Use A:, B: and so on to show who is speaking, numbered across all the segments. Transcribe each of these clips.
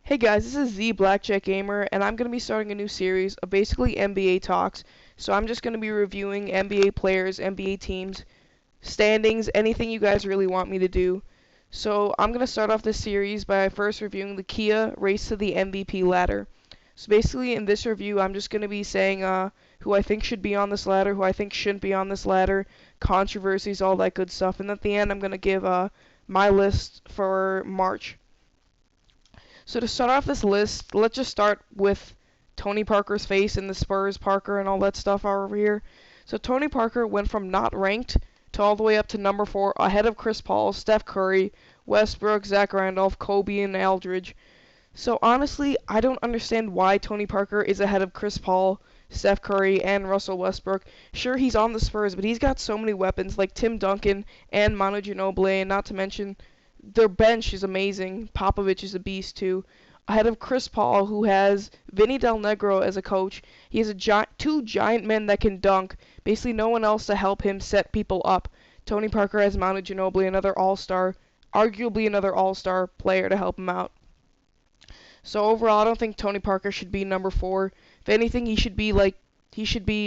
A: Hey guys, this is the Blackjack Gamer, and I'm going to be starting a new series of basically NBA talks. So I'm just going to be reviewing NBA players, NBA teams, standings, anything you guys really want me to do. So I'm going to start off this series by first reviewing the Kia Race to the MVP ladder. So basically in this review, I'm just going to be saying who I think should be on this ladder, who I think shouldn't be on this ladder, controversies, all that good stuff. And at the end, I'm going to give my list for March. So to start off this list, let's just start with Tony Parker's face and the Spurs Parker and all that stuff over here. So Tony Parker went from not ranked to all the way up to number 4, ahead of Chris Paul, Steph Curry, Westbrook, Zach Randolph, Kobe, and Aldridge. So honestly, I don't understand why Tony Parker is ahead of Chris Paul, Steph Curry, and Russell Westbrook. Sure, he's on the Spurs, but he's got so many weapons like Tim Duncan and Manu Ginobili, and not to mention their bench is amazing. Popovich is a beast too. Ahead of Chris Paul, who has Vinny Del Negro as a coach. He has two giant men that can dunk. Basically, no one else to help him set people up. Tony Parker has Manu Ginobili, another all-star, arguably another all-star player to help him out. So overall, I don't think Tony Parker should be number 4. If anything, he should be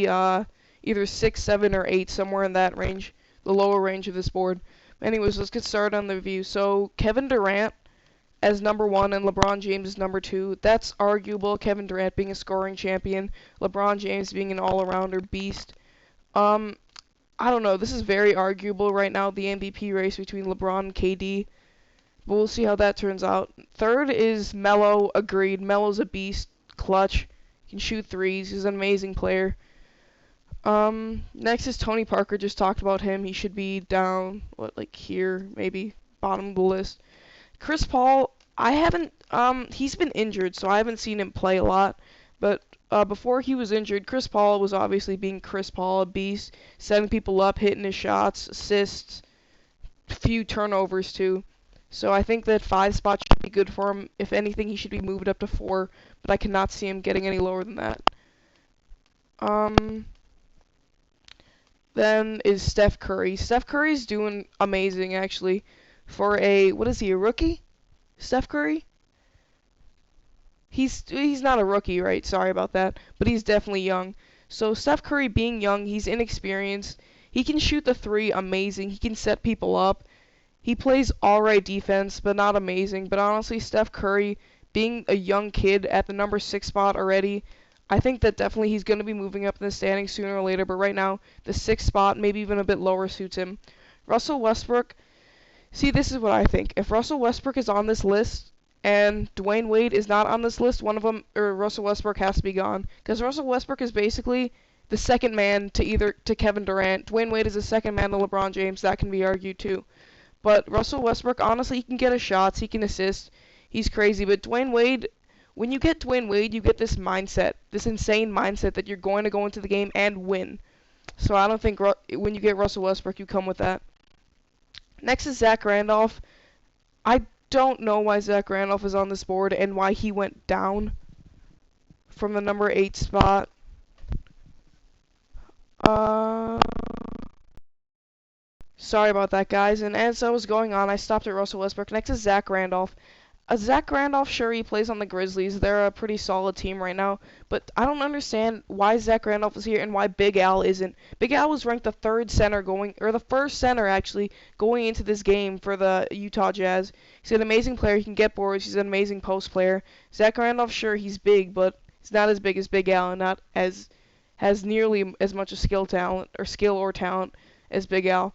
A: either 6, 7, or 8, somewhere in that range, the lower range of this board. Anyways, let's get started on the review. So Kevin Durant as number 1 and LeBron James as number 2. That's arguable. Kevin Durant being a scoring champion, LeBron James being an all-arounder beast. I don't know. This is very arguable right now, the MVP race between LeBron and KD. But we'll see how that turns out. Third is Melo. Agreed. Melo's a beast. Clutch. Can shoot threes. He's an amazing player. Next is Tony Parker. Just talked about him. He should be down, like here, maybe bottom of the list. Chris Paul, he's been injured, so I haven't seen him play a lot. But before he was injured, Chris Paul was obviously being Chris Paul, a beast, setting people up, hitting his shots, assists, few turnovers too. So I think that 5 spot should be good for him. If anything, he should be moved up to 4, but I cannot see him getting any lower than that. Then is Steph Curry. Steph Curry's doing amazing, actually. For what is he, a rookie? Steph Curry? He's not a rookie, right? Sorry about that. But he's definitely young. So Steph Curry being young, he's inexperienced. He can shoot the 3 amazing. He can set people up. He plays alright defense, but not amazing. But honestly, Steph Curry, being a young kid at the number 6 spot already, I think that definitely he's going to be moving up in the standings sooner or later, but right now, the 6th spot, maybe even a bit lower, suits him. Russell Westbrook, see, this is what I think. If Russell Westbrook is on this list, and Dwayne Wade is not on this list, one of them, or Russell Westbrook has to be gone. Because Russell Westbrook is basically the second man to Kevin Durant. Dwayne Wade is the second man to LeBron James. That can be argued too. But Russell Westbrook, honestly, he can get his shots, he can assist. He's crazy, but Dwayne Wade, when you get Dwayne Wade, you get this mindset, this insane mindset that you're going to go into the game and win. So I don't think when you get Russell Westbrook, you come with that. Next is Zach Randolph. I don't know why Zach Randolph is on this board and why he went down from the number 8 spot. Sorry about that, guys. And as I was going on, I stopped at Russell Westbrook. Next is Zach Randolph. Zach Randolph, sure, he plays on the Grizzlies. They're a pretty solid team right now. But I don't understand why Zach Randolph is here and why Big Al isn't. Big Al was ranked the 3rd center or the 1st center, actually, going into this game for the Utah Jazz. He's an amazing player. He can get boards. He's an amazing post player. Zach Randolph, sure, he's big, but he's not as big as Big Al and not has nearly as much of skill or talent as Big Al.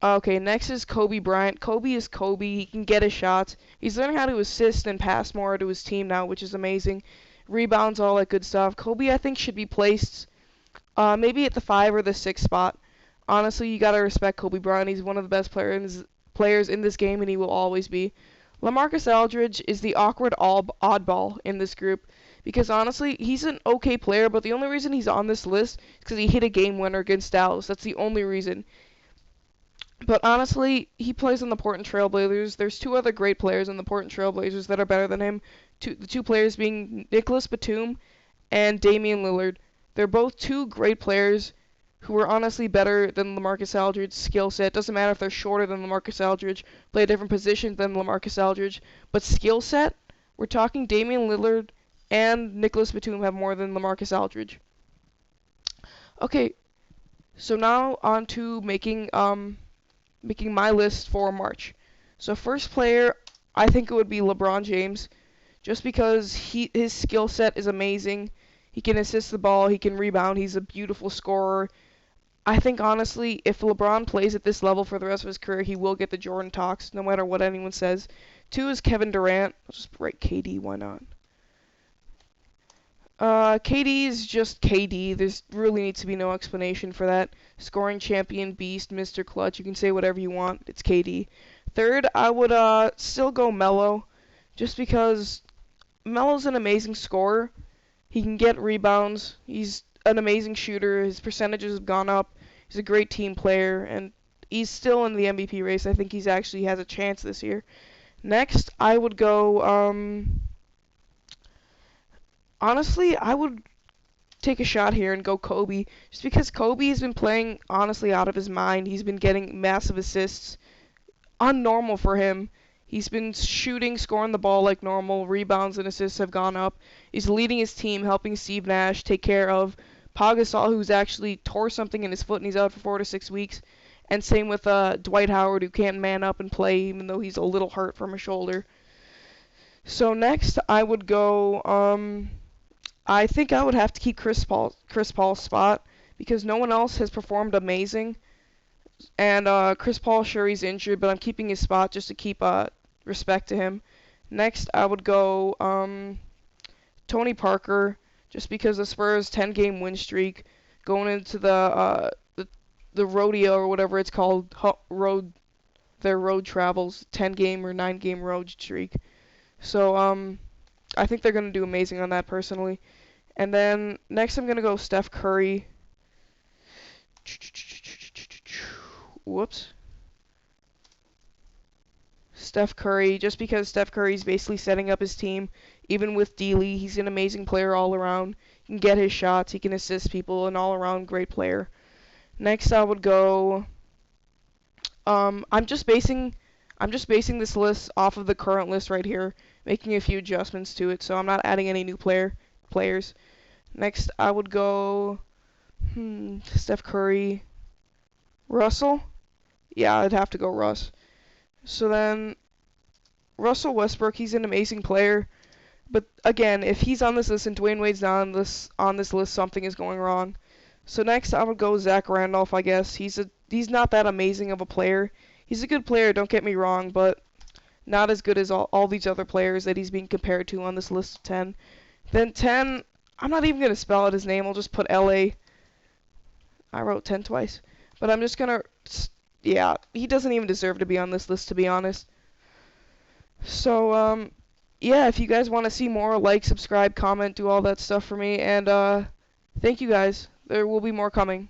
A: Okay, next is Kobe Bryant. Kobe is Kobe. He can get his shots. He's learning how to assist and pass more to his team now, which is amazing. Rebounds, all that good stuff. Kobe, I think, should be placed maybe at the 5 or the 6 spot. Honestly, you gotta respect Kobe Bryant. He's one of the best players in this game, and he will always be. LaMarcus Aldridge is the awkward oddball in this group. Because honestly, he's an okay player, but the only reason he's on this list is because he hit a game winner against Dallas. That's the only reason. But honestly, he plays on the Portland Trail Blazers. There's 2 other great players on the Portland Trail Blazers that are better than him. The 2 players being Nicholas Batum and Damian Lillard. They're both 2 great players who are honestly better than LaMarcus Aldridge's skill set. Doesn't matter if they're shorter than LaMarcus Aldridge, play a different position than LaMarcus Aldridge, but skill set, We're talking Damian Lillard and Nicholas Batum have more than LaMarcus Aldridge. Okay, so now on to making my list for March. So first player, I think it would be LeBron James, just because his skill set is amazing. He can assist the ball, he can rebound, he's a beautiful scorer. I think honestly, if LeBron plays at this level for the rest of his career, he will get the Jordan talks, no matter what anyone says. 2 is Kevin Durant. I'll just write KD, why not? KD is just KD. There's really needs to be no explanation for that. Scoring champion, beast, Mr. Clutch. You can say whatever you want. It's KD. Third, I would still go Melo, just because Melo's an amazing scorer. He can get rebounds. He's an amazing shooter. His percentages have gone up. He's a great team player, and he's still in the MVP race. I think he's actually has a chance this year. Next, I would go. Honestly, I would take a shot here and go Kobe, just because Kobe has been playing honestly out of his mind. He's been getting massive assists, unnormal for him. He's been shooting, scoring the ball like normal. Rebounds and assists have gone up. He's leading his team, helping Steve Nash take care of Pau Gasol, who's actually tore something in his foot and he's out for 4 to 6 weeks. And same with Dwight Howard, who can't man up and play even though he's a little hurt from a shoulder. So next, I would go. I think I would have to keep Chris Paul's spot, because no one else has performed amazing. And Chris Paul, sure, he's injured, but I'm keeping his spot just to keep respect to him. Next, I would go Tony Parker, just because the Spurs' 10-game win streak, going into the rodeo or whatever it's called, their road travels, 10-game or 9-game road streak. So I think they're gonna do amazing on that personally. And then next, I'm gonna go Steph Curry. Whoops. Steph Curry, just because Steph Curry's basically setting up his team. Even with D-Lee, he's an amazing player all around. He can get his shots, he can assist people, an all-around great player. Next, I would go. I'm just basing this list off of the current list right here, making a few adjustments to it, so I'm not adding any new players. Next, I would go. Steph Curry. Russell? Yeah, I'd have to go Russ. So then, Russell Westbrook, he's an amazing player. But again, if he's on this list and Dwayne Wade's not on this list, something is going wrong. So next, I would go Zach Randolph, I guess. He's not that amazing of a player. He's a good player, don't get me wrong, but not as good as all these other players that he's being compared to on this list of 10. Then 10, I'm not even going to spell out his name. I'll just put L.A. I wrote 10 twice. But I'm just going to, yeah, he doesn't even deserve to be on this list, to be honest. So, yeah, if you guys want to see more, like, subscribe, comment, do all that stuff for me. And, thank you guys. There will be more coming.